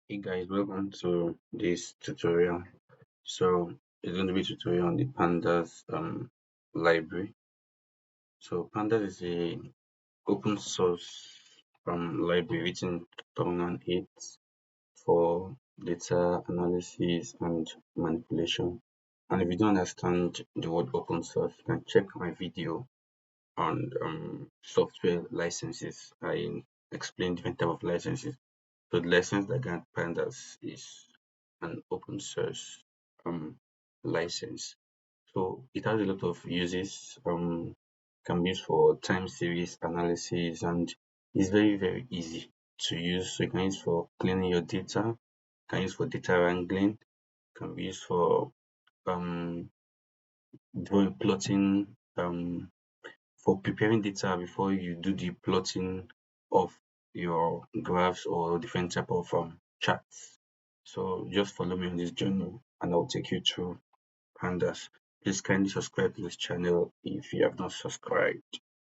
Hey guys, welcome to this tutorial. So it's going to be a tutorial on the Pandas library. So Pandas is a open source library written in 2008 for data analysis and manipulation. And if you don't understand the word open source, you can check my video on software licenses. I explain different type of licenses. So the license that grant Pandas is an open source um, license. So it has a lot of uses. Can be used for time series analysis and it's very easy to use. So you can use for cleaning your data, can use for data wrangling, can be used for um drawing plotting, for preparing data before you do the plotting of your graphs or different type of charts. So just follow me on this journey and I'll take you through Pandas. Please kindly subscribe to this channel if you have not subscribed.